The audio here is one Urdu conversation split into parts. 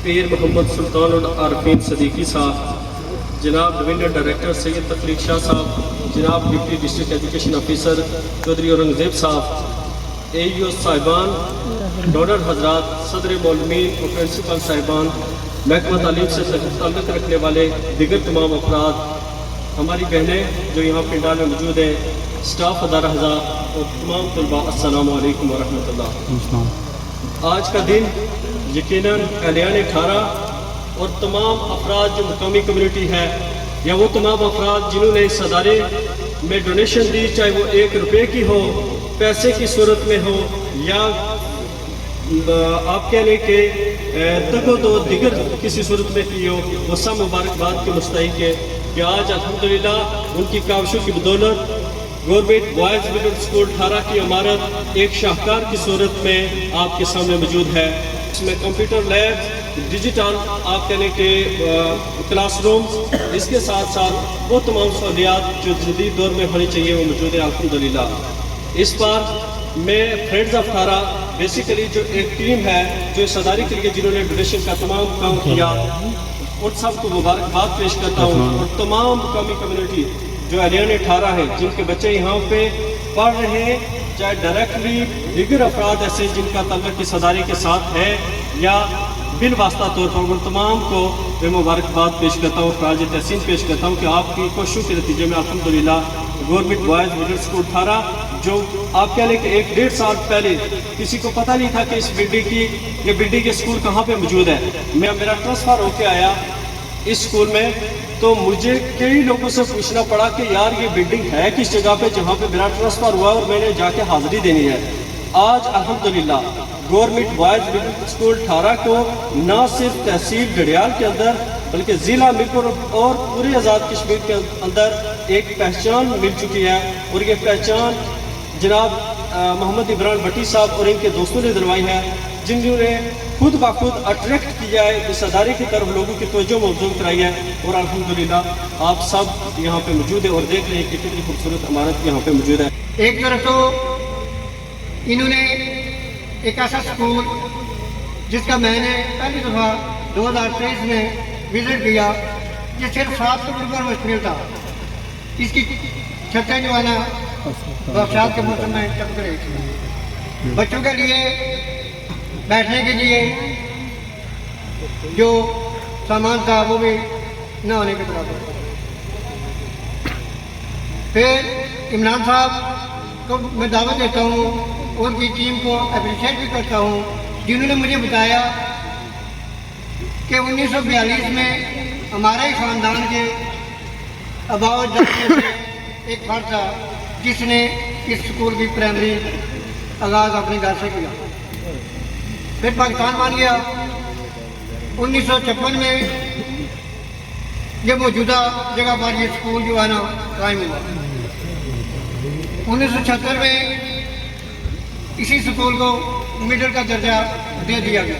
پیر محمد سلطان العارفین صدیقی صاحب، جناب ڈویژنل ڈائریکٹر سید تخلیق شاہ صاحب، جناب deputy district education officer Chaudhry Aurangzeb صاحب، اے ای او صاحبان، ڈونر حضرات، صدر معلمین اور پرنسپل صاحبان، محکمہ تعلیم سے تعلق رکھنے والے دیگر تمام افراد، ہماری بہنیں جو یہاں پنڈال میں موجود ہیں، اسٹاف ادارہ حضرات اور تمام طلباء، السلام علیکم ورحمۃ اللہ۔ آج کا دن یقیناً اہلیان 18 اور تمام افراد جو مقامی کمیونٹی ہے یا وہ تمام افراد جنہوں نے اس ادارے میں ڈونیشن دی، چاہے وہ 1 روپے کی ہو، پیسے کی صورت میں ہو یا آپ کہہ لیں کہ تگ و دو دیگر کسی صورت میں کی ہو، وہ سب مبارکباد کے مستحق ہے کہ آج الحمدللہ ان کی کاوشوں کی بدولت گورنمنٹ بوائز مڈل اسکول 18 کی عمارت ایک شاہکار کی صورت میں آپ کے سامنے موجود ہے۔ اس میں کمپیوٹر لیب، ڈیجیٹل آپ کہنے کے کلاس روم، اس کے ساتھ ساتھ وہ تمام سہولیات جو جدید دور میں ہونی چاہیے وہ موجود ہے الحمدللہ۔ اس بار میں فرینڈز آف 18 بیسیکلی جو ایک ٹیم ہے جو اس ادارے کے لیے جنہوں نے ڈونیشن کا تمام کام کیا، ان سب کو مبارکباد پیش کرتا ہوں، اور تمام مقامی کمیونٹی جو اہلیان 18 ہے جن کے بچے یہاں پہ پڑھ رہے ہیں، چاہے ڈائریکٹلی دیگر افراد ایسے جن کا تعلق اس ادارے کے ساتھ ہے یا بالواسطہ طور پر، ان تمام کو میں مبارکباد پیش کرتا ہوں، خراج تحسین پیش کرتا ہوں کہ آپ کی کوششوں کے نتیجے میں الحمدللہ گورنمنٹ بوائز مڈل اسکول 18 جو آپ کہہ لیں کہ 1-1.5 سال پہلے کسی کو پتہ نہیں تھا کہ اس بلڈنگ کے اسکول کہاں پہ موجود ہے۔ میرا ٹرانسفر ہو کے آیا اس اسکول میں تو مجھے کئی لوگوں سے پوچھنا پڑا کہ یار یہ بلڈنگ ہے کس جگہ پہ جہاں پہ میرا ٹرانسفر ہوا اور میں نے جا کے حاضری دینی ہے۔ آج الحمدللہ گورنمنٹ بوائز مڈل اسکول 18 کو نہ صرف تحصیل ڈڈیال کے اندر بلکہ ضلع میرپور اور پورے آزاد کشمیر کے اندر ایک پہچان مل چکی ہے، اور یہ پہچان جناب محمد عمران بٹی صاحب اور ان کے دوستوں نے دلوائی ہے، جنہوں نے خود بخود اٹریکٹ کیا ہے اس ادارے کی طرف، لوگوں کی توجہ مبذول کرائی ہے، اور الحمدللہ آپ سب یہاں پہ موجود ہیں اور دیکھ رہے ہیں کہ کتنی خوبصورت عمارت یہاں پہ موجود ہے۔ ایک طرف تو انہوں نے ایک ایسا اسکول جس کا میں نے پہلی دفعہ 2023 میں وزٹ کیا، یہ صرف 7 کمروں پر مشتمل تھا، اس کی چھتیں جو ہے نا برسات کے موسم میں چمک رہی تھی، بچوں کے لیے بیٹھنے کے لیے جو سامان تھا وہ بھی نہ ہونے کے برابر۔ پھر عمران صاحب کو میں دعوت دیتا ہوں، ان کی ٹیم کو اپریشیٹ بھی کرتا ہوں، جنہوں نے مجھے بتایا کہ 1942 میں ہمارے ہی خاندان کے اباؤ اجداد میں سے ایک فرد تھا جس نے اس اسکول کی پرائمری آغاز اپنے گھر سے کیا، پھر پاکستان مان گیا۔ 1956 میں یہ موجودہ جگہ پر یہ اسکول جو ہے نا قائم ہوا۔ 1976 میں اسی اسکول کو مڈل کا درجہ دے دیا گیا،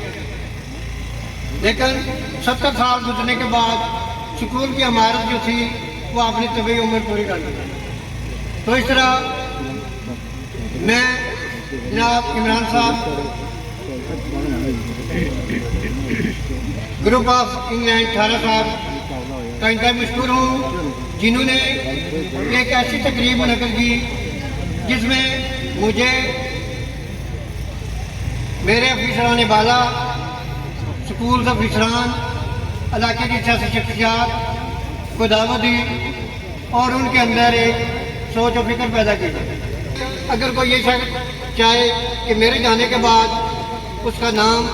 لیکن 70 سال گزرنے کے بعد اسکول کی عمارت جو تھی وہ اپنی طبعی عمر پوری کر دی۔ تو اس طرح میں جناب عمران صاحب، گروپ آف انگلینڈ 18 صاحب کا انتہائی مشکور ہوں، جنہوں نے ایک ایسی تقریب منعقد کی جس میں مجھے میرے افسران بالا، سکول افسران، علاقے کی سیاسی شخصیات کو دعوت دی اور ان کے اندر ایک سوچ و فکر پیدا کی۔ اگر کوئی یہ شخص چاہے کہ میرے جانے کے بعد اس کا نام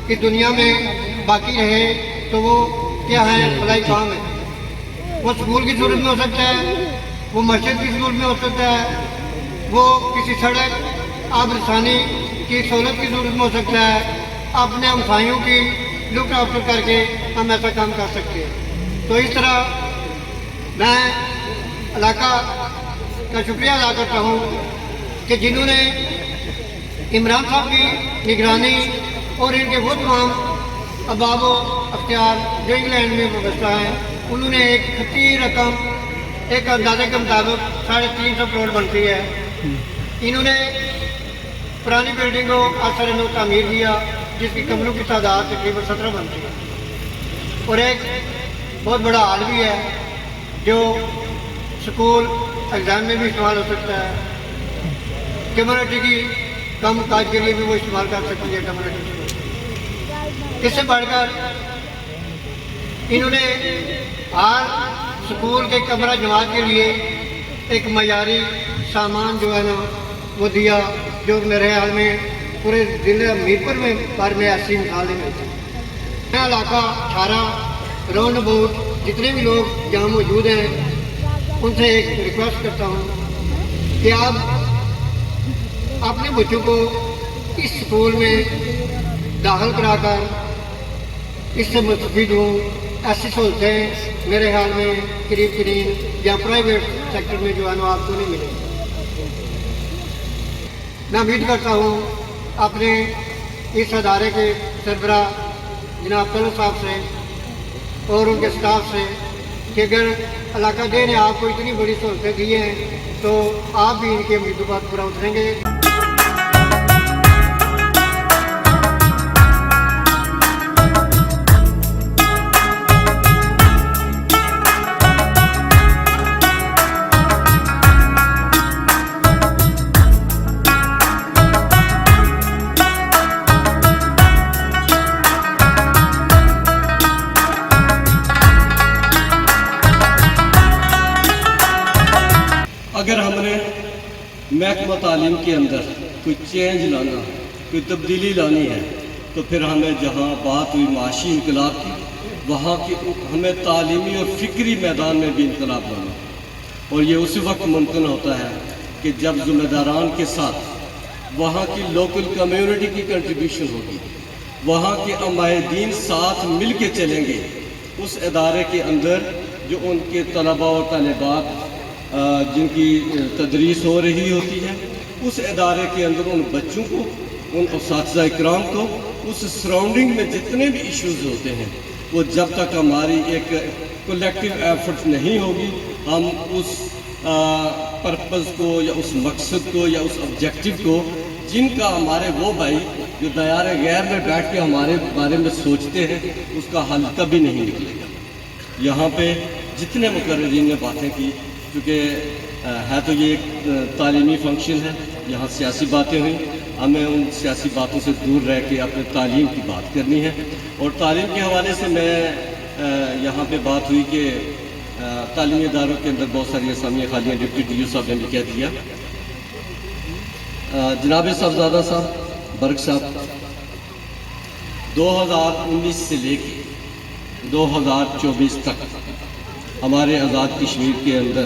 اس دنیا میں باقی رہے تو وہ کیا ہے، فلاحی کام ہے۔ وہ اسکول کی صورت میں ہو سکتا ہے، وہ مسجد کی صورت میں ہو سکتا ہے، وہ کسی سڑک آب رسانی کی سہولت کی صورت میں ہو سکتا ہے، اپنے ہمسایوں کی لک آفٹر کر کے ہم ایسا کام کر سکتے ہیں۔ تو اس طرح میں علاقہ کا شکریہ ادا کرتا ہوں کہ جنہوں نے عمران صاحب کی نگرانی اور ان کے وہ تمام اباب و اختیار جو انگلینڈ میں وابستہ ہیں، انہوں نے ایک خطی رقم، ایک اندازے کے مطابق 350 کروڑ بنتی ہے، انہوں نے پرانی بلڈنگ کو اثر نو تعمیر کیا، جس کی کمروں کی تعداد تقریباً 17 بنتی ہے، اور ایک بہت بڑا ہال بھی ہے جو سکول ایگزام میں بھی استعمال ہو سکتا ہے، کمیونٹی کی کام کاج کے لیے بھی وہ استعمال کر سکتی ہے کمیونٹی کو۔ اس سے بڑھ کر انہوں نے ہر سکول کے کمرہ جماعت کے لیے ایک معیاری سامان جو ہے نا وہ دیا، جو میرے خیال میں پورے ضلع میرپور میں پر میں ایسی مثال نہیں ملتی۔ میرا علاقہ چھارا راؤنڈ اباؤٹ جتنے بھی لوگ یہاں موجود ہیں ان سے ایک ریکویسٹ کرتا ہوں کہ آپ اپنے بچوں کو اس سکول میں داخل کرا کر اس سے مستفید ہوں۔ ایسی سہولتیں میرے خیال میں قریب یا پرائیویٹ سیکٹر میں جو ہے نا آپ کو نہیں ملے گی۔ میں امید کرتا ہوں اپنے اس ادارے کے سربراہ جناب طلعت صاحب سے اور ان کے سٹاف سے کہ اگر علاقہ دے نے آپ کو اتنی بڑی سہولتیں دی ہیں تو آپ بھی ان کے مطلوبات پورا اتریں گے۔ اگر ہم نے محکمہ تعلیم کے اندر کوئی چینج لانا، کوئی تبدیلی لانی ہے تو پھر ہمیں جہاں بات ہوئی معاشی انقلاب کی، وہاں کی ہمیں تعلیمی اور فکری میدان میں بھی انقلاب لانا، اور یہ اسی وقت ممکن ہوتا ہے کہ جب ذمہ داران کے ساتھ وہاں کی لوکل کمیونٹی کی کنٹریبیوشن ہوگی، وہاں کے عمائدین ساتھ مل کے چلیں گے اس ادارے کے اندر جو ان کے طلباء اور طالبات جن کی تدریس ہو رہی ہوتی ہے، اس ادارے کے اندر ان بچوں کو، ان اساتذہ اکرام کو، اس سراؤنڈنگ میں جتنے بھی ایشوز ہوتے ہیں وہ جب تک ہماری ایک کولیکٹیو ایفرٹ نہیں ہوگی، ہم اس پرپز کو یا اس مقصد کو یا اس آبجیکٹو کو جن کا ہمارے وہ بھائی جو دیار غیر میں بیٹھ کے ہمارے بارے میں سوچتے ہیں اس کا حل کبھی نہیں نکلے گا۔ یہاں پہ جتنے مقررین نے باتیں کی، کیونکہ ہے تو یہ ایک تعلیمی فنکشن ہے، یہاں سیاسی باتیں ہوئیں، ہمیں ان سیاسی باتوں سے دور رہ کے اپنے تعلیم کی بات کرنی ہے، اور تعلیم کے حوالے سے میں یہاں پہ بات ہوئی کہ تعلیمی اداروں کے اندر بہت ساری اسامیاں خالی ہیں، ڈپٹی ڈی او صاحب نے بھی کہہ دیا۔ جناب صاحبزادہ صاحب، برق صاحب، 2019 سے لے کے 2024 تک ہمارے آزاد کشمیر کے اندر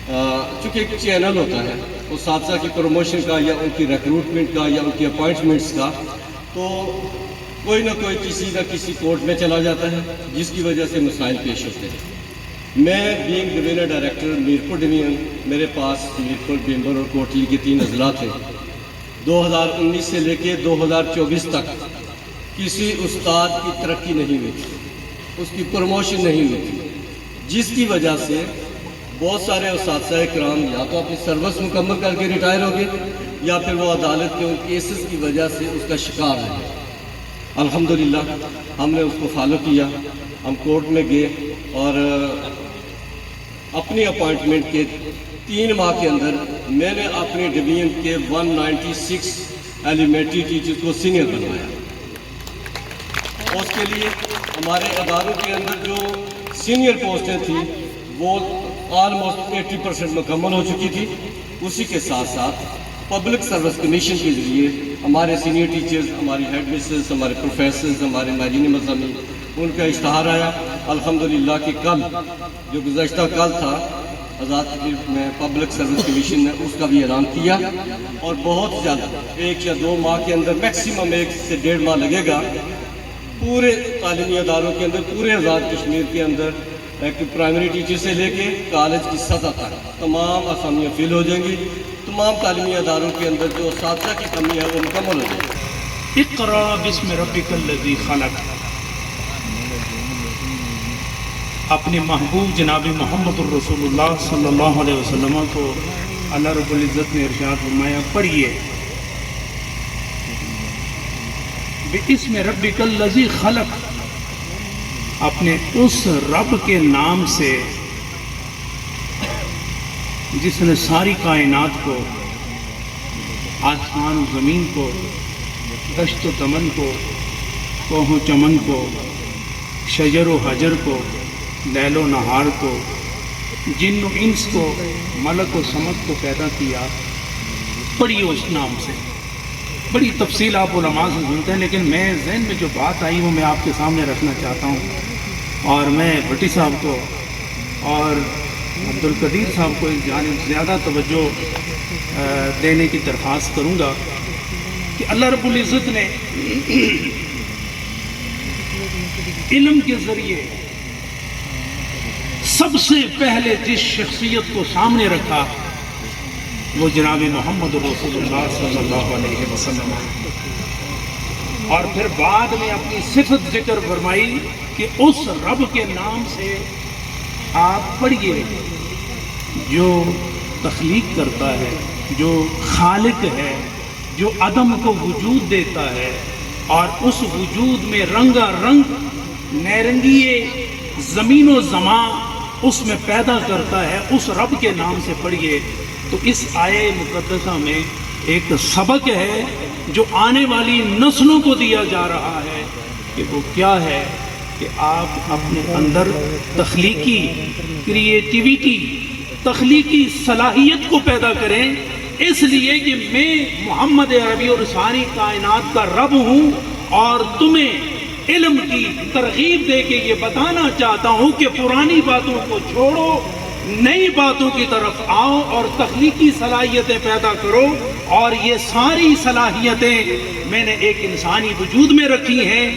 چونکہ ایک چینل ہوتا ہے اساتذہ کی پروموشن کا یا ان کی ریکروٹمنٹ کا یا ان کی اپوائنٹمنٹس کا، تو کوئی نہ کوئی کسی نہ کسی کورٹ میں چلا جاتا ہے جس کی وجہ سے مسائل پیش ہوتے ہیں۔ میں being divisional director Mirpur division, میرے پاس میرپور، بیمبر اور کوٹلی کے 3 اضلاع تھے۔ 2019 سے لے کے 2024 تک کسی استاد کی ترقی نہیں ہوئی تھی، اس کی پروموشن نہیں ہوئی تھی، جس کی وجہ سے بہت سارے اساتذہ اکرام یا تو اپنی سروس مکمل کر کے ریٹائر ہو گئے یا پھر وہ عدالت کے ان کیسز کی وجہ سے اس کا شکار رہے۔ الحمدللہ ہم نے اس کو فالو کیا، ہم کورٹ میں گئے اور اپنی اپوائنٹمنٹ کے 3 ماہ کے اندر میں نے اپنی ڈویژن کے 196 ایلیمنٹری ٹیچرز کو سینئر بنوایا۔ اس کے لیے ہمارے اداروں کے اندر جو سینئر پوسٹیں تھیں وہ آلموسٹ 80% مکمل ہو چکی تھی۔ اسی کے ساتھ ساتھ پبلک سروس کمیشن کے ذریعے ہمارے سینئر ٹیچرز، ہماری ہیڈ مسز، ہمارے پروفیسرز، ہمارے ماہرین مضامین، ان کا اشتہار آیا۔ الحمدللہ کہ کل جو گزشتہ کل تھا آزاد کشمیر میں پبلک سروس کمیشن نے اس کا بھی اعلان کیا، اور بہت زیادہ 1 یا 2 ماہ کے اندر میکسیمم 1 سے 1.5 ماہ لگے گا، پورے تعلیمی اداروں کے اندر، پورے آزاد کشمیر کے اندر ایک پرائمری ٹیچر سے لے کے کالج کی سطح تک تمام اسامیاں فل ہو جائیں گی۔ تمام تعلیمی اداروں کے اندر جو اساتذہ کی کمی ہے وہ مکمل ہو جائے گی۔ اقرأ بسم ربک الذی خلق، اپنے محبوب جناب محمد الرسول اللہ صلی اللہ علیہ وسلم کو اللہ رب العزت نے ارشاد فرمایا، پڑھیے بِاسْمِ رَبِّكَ الَّذِي خَلَقَ، اپنے اس رب کے نام سے جس نے ساری کائنات کو، آسمان و زمین کو، دشت و دمن کو، کوہ و چمن کو، شجر و حجر کو، لیل و نہار کو، جن و انس کو، ملک و سمک کو پیدا کیا. پڑھیے اس نام سے. بڑی تفصیل آپ علماء سے سنتے ہیں، لیکن میں ذہن میں جو بات آئی وہ میں آپ کے سامنے رکھنا چاہتا ہوں، اور میں بھٹی صاحب کو اور عبدالقدیر صاحب کو اس جانب زیادہ توجہ دینے کی درخواست کروں گا کہ اللہ رب العزت نے علم کے ذریعے سب سے پہلے جس شخصیت کو سامنے رکھا وہ جناب محمد رسول اللہ صلی اللہ علیہ وسلم، اور پھر بعد میں اپنی صفت ذکر فرمائی کہ اس رب کے نام سے آپ پڑھیے جو تخلیق کرتا ہے، جو خالق ہے، جو عدم کو وجود دیتا ہے اور اس وجود میں رنگا رنگ نیرنگیے زمین و زمان اس میں پیدا کرتا ہے، اس رب کے نام سے پڑھیے. تو اس آیہ مقدسہ میں ایک سبق ہے جو آنے والی نسلوں کو دیا جا رہا ہے کہ وہ کیا ہے کہ آپ اپنے اندر تخلیقی کریٹیویٹی، تخلیقی صلاحیت کو پیدا کریں، اس لیے کہ میں محمد عربی اور ساری کائنات کا رب ہوں اور تمہیں علم کی ترغیب دے کے یہ بتانا چاہتا ہوں کہ پرانی باتوں کو چھوڑو، نئی باتوں کی طرف آؤ اور تخلیقی صلاحیتیں پیدا کرو. اور یہ ساری صلاحیتیں میں نے ایک انسانی وجود میں رکھی ہیں.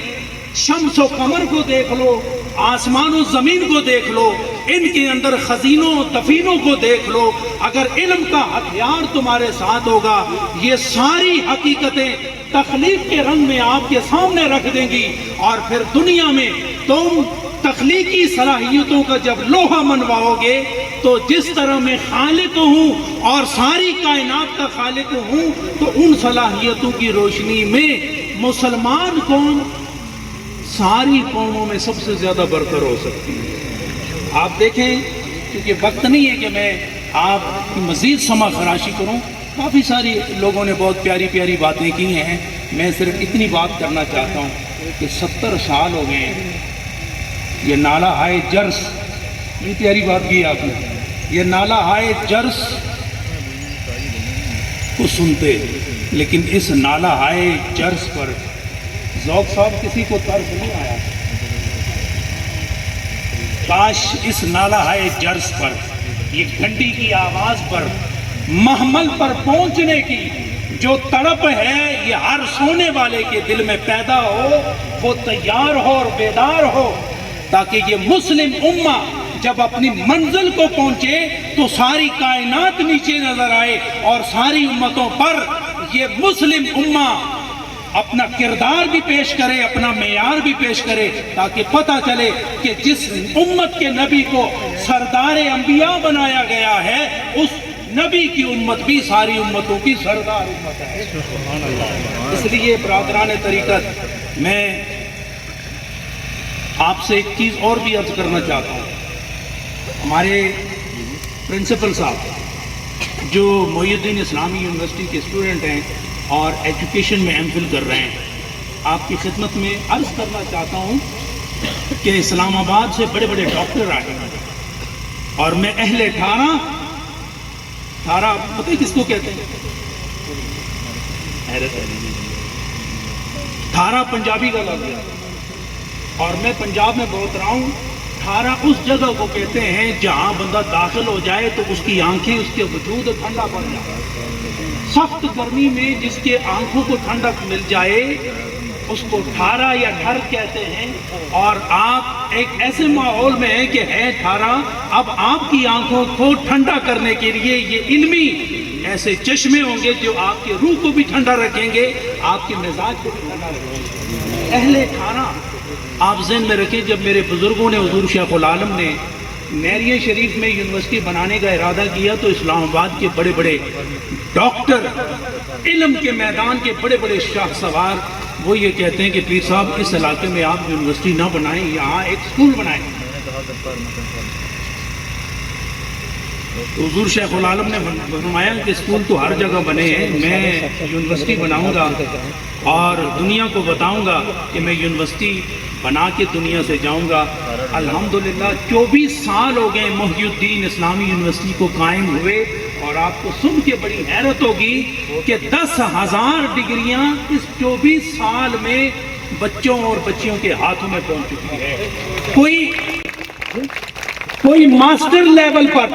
شمس و قمر کو دیکھ لو، آسمان و زمین کو دیکھ لو، ان کے اندر خزینوں دفینوں کو دیکھ لو. اگر علم کا ہتھیار تمہارے ساتھ ہوگا یہ ساری حقیقتیں تخلیق کے رنگ میں آپ کے سامنے رکھ دیں گی، اور پھر دنیا میں تم تخلیقی صلاحیتوں کا جب لوہا منواؤ گے تو جس طرح میں خالق ہوں اور ساری کائنات کا خالق ہوں، تو ان صلاحیتوں کی روشنی میں مسلمان قوم ساری قوموں میں سب سے زیادہ برتر ہو سکتی ہے. آپ دیکھیں، کیونکہ وقت نہیں ہے کہ میں آپ کی مزید سما خراشی کروں، کافی ساری لوگوں نے بہت پیاری پیاری باتیں کی ہیں. میں صرف اتنی بات کرنا چاہتا ہوں کہ 70 سال ہو گئے ہیں یہ نالہ ہائے جرس، بڑی پیاری بات کی آپ نے، یہ نالہ ہائے جرس کو سنتے، لیکن اس نالہ ہائے جرس پر ذوق صاحب کسی کو طرز نہیں آیا. کاش اس نالہ ہائے جرس پر، یہ گھنٹی کی آواز پر، محمل پر پہنچنے کی جو تڑپ ہے یہ ہر سونے والے کے دل میں پیدا ہو، وہ تیار ہو اور بیدار ہو، تاکہ یہ مسلم امہ جب اپنی منزل کو پہنچے تو ساری کائنات نیچے نظر آئے، اور ساری امتوں پر یہ مسلم امہ اپنا کردار بھی پیش کرے، اپنا معیار بھی پیش کرے، تاکہ پتہ چلے کہ جس امت کے نبی کو سردار انبیاء بنایا گیا ہے اس نبی کی امت بھی ساری امتوں کی سردار امت ہے. اس لیے برادران طریقت، میں آپ سے ایک چیز اور بھی عرض کرنا چاہتا ہوں. ہمارے پرنسپل صاحب جو محی الدین اسلامی یونیورسٹی کے اسٹوڈنٹ ہیں اور ایجوکیشن میں ایم فل کر رہے ہیں، آپ کی خدمت میں عرض کرنا چاہتا ہوں کہ اسلام آباد سے بڑے بڑے ڈاکٹر آئے ہیں، اور میں اہل ٹھارہ پتہ کس کو کہتے ہیں؟ ٹھارہ پنجابی کا لفظ ہے، اور میں پنجاب میں بہت رہا ہوں. ٹھارہ اس جگہ کو کہتے ہیں جہاں بندہ داخل ہو جائے تو اس کی آنکھیں، اس کے وجود ٹھنڈا پڑ جائے. سخت گرمی میں جس کے آنکھوں کو ٹھنڈک مل جائے اس کو ٹھارہ یا ڈھر کہتے ہیں. اور آپ ایک ایسے ماحول میں ہیں کہ ہے ٹھارہ، اب آپ کی آنکھوں کو ٹھنڈا کرنے کے لیے یہ علمی ایسے چشمے ہوں گے جو آپ کی روح کو بھی ٹھنڈا رکھیں گے، آپ کے مزاج کو بھی ٹھنڈا رکھیں گے. اہل ٹھارہ آپ ذہن میں رکھیں، جب میرے بزرگوں نے، حضور شیخ العالم نے نیریہ شریف میں یونیورسٹی بنانے کا ارادہ کیا تو اسلام آباد کے بڑے بڑے ڈاکٹر، علم کے میدان کے بڑے بڑے شاہ سوار وہ یہ کہتے ہیں کہ پیر صاحب اس علاقے میں آپ یونیورسٹی نہ بنائیں، یہاں ایک اسکول بنائیں۔ حضور شیخ العالم نے فرمایا کہ اسکول تو ہر جگہ بنے ہیں، میں یونیورسٹی بناؤں گا اور دنیا کو بتاؤں گا کہ میں یونیورسٹی بنا کے دنیا سے جاؤں گا۔ الحمدللہ 24 سال ہو گئے محی الدین اسلامی یونیورسٹی کو قائم ہوئے، اور آپ کو سن کے بڑی حیرت ہوگی کہ 10,000 ڈگریاں اس 24 سال میں بچوں اور بچیوں کے ہاتھوں میں پہنچ چکی ہے۔ کوئی ماسٹر لیول پر،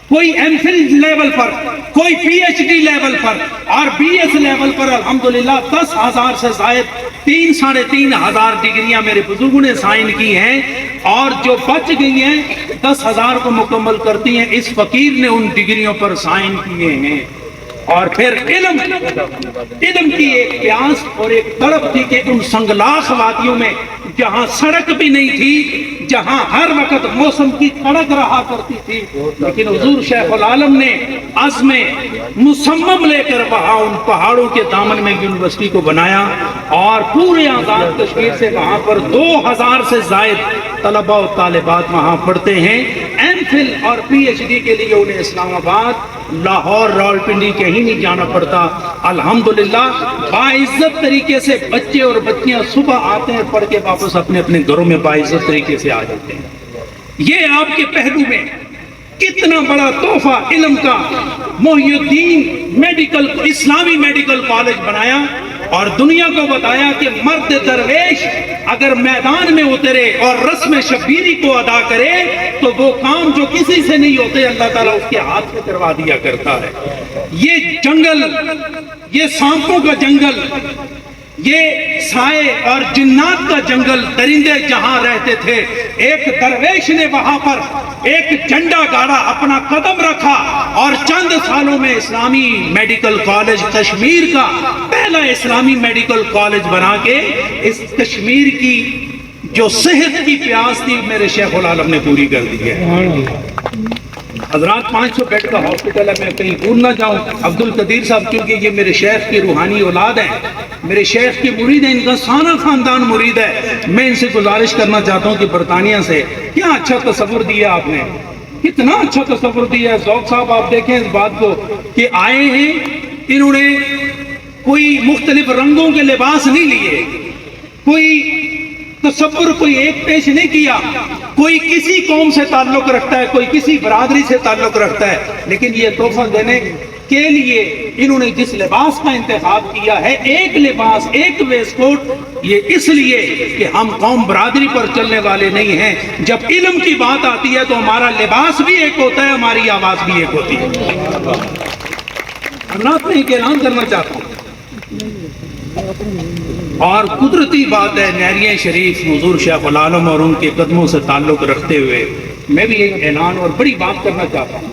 کوئی ایم فل لیول پر، کوئی پی ایچ ڈی لیول پر اور بی ایس لیول پر الحمدللہ 10,000 سے زائد 3,500 ڈگریاں میرے بزرگوں نے سائن کی ہیں، اور جو بچ گئی ہیں 10,000 کو مکمل کرتی ہیں اس فقیر نے ان ڈگریوں پر سائن کیے ہیں۔ اور پھر علم کی ایک پیاس اور ایک تڑپ تھی کہ ان سنگلاخ وادیوں میں جہاں سڑک بھی نہیں تھی، جہاں ہر وقت موسم کی کڑک رہا کرتی تھی، لیکن حضور شیخ العالم نے عزم مصمم لے کر وہاں ان پہاڑوں کے دامن میں یونیورسٹی کو بنایا، اور پورے آزاد کشمیر سے وہاں پر 2,000 سے زائد طلباء و طالبات وہاں پڑھتے ہیں۔ ایم فل اور پی ایچ ڈی کے لیے انہیں اسلام آباد، لاہور، راولپنڈی کہیں نہیں جانا پڑتا۔ الحمدللہ باعزت طریقے سے بچے اور بچیاں صبح آتے ہیں، پڑھ کے واپس اپنے اپنے گھروں میں باعزت طریقے سے آ جاتے ہیں۔ یہ آپ کے پہلو میں کتنا بڑا تحفہ علم کا محی الدین اسلامی میڈیکل کالج بنایا، اور دنیا کو بتایا کہ مرد درویش اگر میدان میں اترے اور رسم شبیری کو ادا کرے تو وہ کام جو کسی سے نہیں ہوتے اللہ تعالیٰ اس کے ہاتھ سے کروا دیا کرتا ہے۔ یہ جنگل، یہ سانپوں کا جنگل، یہ سائے اور جنات کا جنگل، درندے جہاں رہتے تھے، ایک درویش نے وہاں پر ایک جھنڈا گاڑا، اپنا قدم رکھا، اور چند سالوں میں اسلامی میڈیکل کالج کشمیر کا پہلا اسلامی میڈیکل کالج بنا کے اس کشمیر کی جو صحت کی پیاس تھی میرے شیخ العالم نے پوری کر دی ہے۔ حضرات 500 بیڈ کا ہاسپٹل ہے، میں کہیں دور نہ جاؤں۔ عبد القدیر صاحب کیونکہ یہ میرے شیخ کی روحانی اولاد ہیں، میرے شیخ کی مرید ہیں، ان کا سارا خاندان مرید ہے، میں ان سے گزارش کرنا چاہتا ہوں کہ برطانیہ سے کیا اچھا تصور دیا آپ نے، کتنا اچھا تصور دیا ہے۔ ذوق صاحب آپ دیکھیں اس بات کو کہ آئے ہیں، انہوں نے کوئی مختلف رنگوں کے لباس نہیں لیے، کوئی تصور کوئی ایک پیش نہیں کیا، کوئی کسی قوم سے تعلق رکھتا ہے، کوئی کسی برادری سے تعلق رکھتا ہے، لیکن یہ تحفہ دینے کے لیے انہوں نے جس لباس کا انتخاب کیا ہے، ایک لباس، ایک ویسٹ کوٹ، یہ اس لیے کہ ہم قوم برادری پر چلنے والے نہیں ہیں۔ جب علم کی بات آتی ہے تو ہمارا لباس بھی ایک ہوتا ہے، ہماری آواز بھی ایک ہوتی ہے۔ حضرات میں ایک اعلان کرنا چاہتا ہوں، اور قدرتی بات ہے نیریہ شریف حضور شیخ العالم اور ان کے قدموں سے تعلق رکھتے ہوئے میں بھی ایک اعلان اور بڑی بات کرنا چاہتا ہوں۔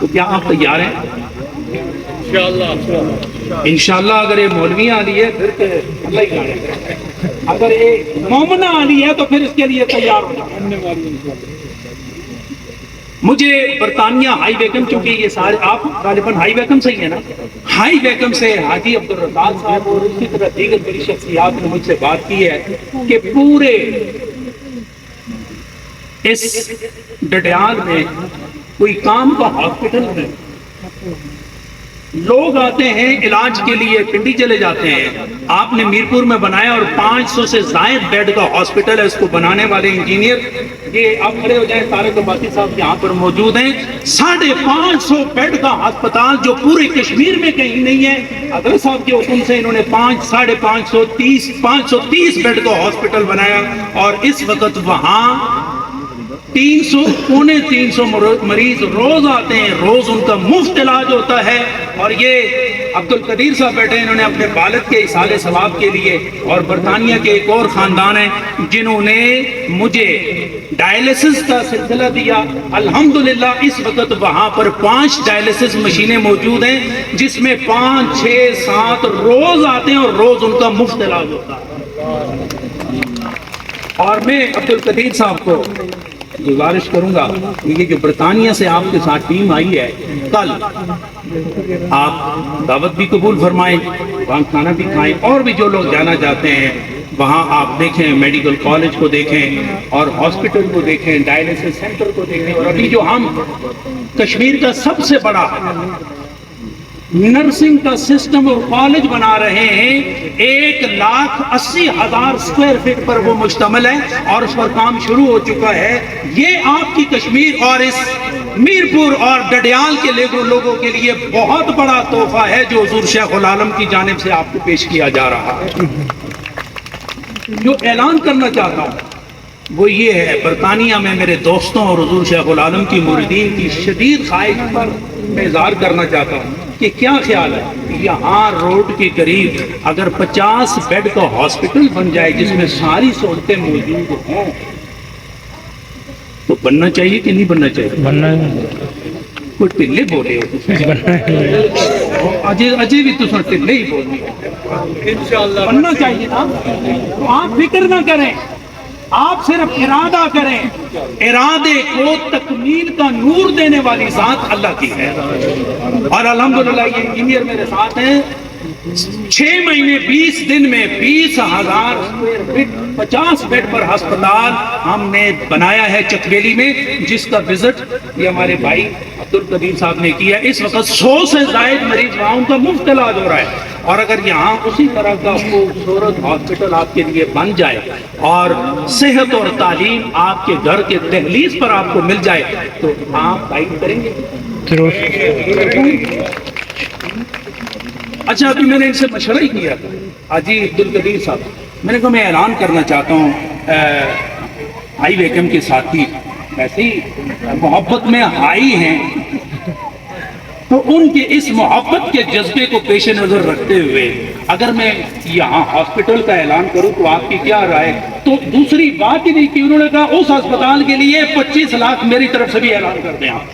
تو کیا آپ تیار ہیں؟ انشاءاللہ اگر یہ مولوی آلی ہے پھر کہ اللہ ہی جانے، اگر یہ مومنہ آلی ہے تو پھر اس کے لیے تیار ہونا۔ مجھے برطانیہ ہائی ویکم، چونکہ یہ سارے آپ غالباً ہائی ویکم سے ہی ہیں نا، ہائی ویکم سے حاجی عبدالرزاق صاحب اور اسی طرح دیگر بڑی شخصیات نے مجھ سے بات کی ہے کہ پورے اس ڈڈیال میں کوئی کام کا ہاسپٹل ہے، لوگ آتے ہیں علاج کے لیے پنڈی چلے جاتے ہیں، آپ نے میرپور میں بنایا اور 500 سے زائد بیڈ کا ہاسپٹل ہے، اس کو بنانے والے انجینئر یہ آپ کھڑے ہو جائیں، طارق عباسی صاحب یہاں پر موجود ہیں۔ 550 بیڈ کا ہسپتال جو پورے کشمیر میں کہیں نہیں ہے، حضرت صاحب کے حکم سے انہوں نے 530 بیڈ کا ہاسپٹل بنایا، اور اس وقت وہاں 300 مریض روز آتے ہیں، روز ان کا مفت علاج ہوتا ہے۔ اور یہ عبد القدیر صاحب بیٹھے ہیں، انہوں نے اپنے والد کے اصالِ ثواب کے لیے، اور برطانیہ کے ایک اور خاندان ہیں جنہوں نے مجھے ڈائلیسس کا سلسلہ دیا۔ الحمدللہ اس وقت وہاں پر 5 ڈائلیسس مشینیں موجود ہیں، جس میں 5، 6، 7 روز آتے ہیں اور روز ان کا مفت علاج ہوتا ہے۔ اور میں عبد القدیر صاحب کو گزارش کروں گا یہ جو برطانیہ سے آپ کے ساتھ ٹیم آئی ہے، کل آپ دعوت بھی قبول فرمائیں، وہاں کھانا بھی کھائیں، اور بھی جو لوگ جانا چاہتے ہیں وہاں آپ دیکھیں، میڈیکل کالج کو دیکھیں اور ہاسپٹل کو دیکھیں، ڈائلسس سینٹر کو دیکھیں، اور ابھی جو ہم کشمیر کا سب سے بڑا نرسنگ کا سسٹم اور کالج بنا رہے ہیں، 1,80,000 اسکوائر فٹ پر وہ مشتمل ہے اور اس پر کام شروع ہو چکا ہے۔ یہ آپ کی کشمیر اور اس میرپور اور ڈڈیال کے لوگوں کے لیے بہت بڑا تحفہ ہے جو حضور شیخ العالم کی جانب سے آپ کو پیش کیا جا رہا ہے۔ جو اعلان کرنا چاہتا ہوں وہ یہ ہے، برطانیہ میں میرے دوستوں اور حضور شیخ العالم کی مریدین کی شدید خواہش پر میں اظہار کرنا چاہتا ہوں کہ کیا خیال ہے، یہاں روڈ کے قریب اگر 50 بیڈ کا ہاسپٹل بن جائے جس میں ساری سہولتیں موجود ہوں تو بننا چاہیے کہ نہیں بننا چاہیے؟ بننا کوئی ٹلے بولے ہو اجے بھی تو ٹلے ہی بولنی انشاءاللہ بننا چاہیے نا۔ تو آپ فکر نہ کریں، آپ صرف ارادہ کریں، ارادے کو تکمیل کا نور دینے والی ذات اللہ کی ہے۔ اور الحمدللہ یہ انجینئر میرے ساتھ ہیں، 6 مہینے 20 دن میں 20,000 اسکوائر فٹ 50 بیڈ پر ہسپتال ہم نے بنایا ہے چکویلی میں، جس کا وزٹ یہ ہمارے بھائی عبد القدیر صاحب نے کیا۔ اس وقت 100 سے زائد مریض وہاں ان کا مفت علاج ہو رہا ہے، اور اگر یہاں اسی طرح کا خوبصورت ہاسپٹل آپ کے لیے بن جائے اور صحت اور تعلیم آپ کے گھر کے دہلیز پر آپ کو مل جائے تو آپ بائک کریں گے؟ اچھا، ابھی میں نے ان سے مشورہ ہی کیا تھا، حاجی عبد القدیر صاحب، میں نے کہا میں اعلان کرنا چاہتا ہوں ہائی ویکم کے ساتھی ایسے ہی محبت میں ہائی ہیں، تو ان کے اس محبت کے جذبے کو پیش نظر رکھتے ہوئے اگر میں یہاں ہاسپٹل کا اعلان کروں تو آپ کی کیا رائے؟ تو دوسری بات ہی نہیں کہ انہوں نے کہا اس ہسپتال کے لیے 25 لاکھ میری طرف سے بھی اعلان کر دیں آپ۔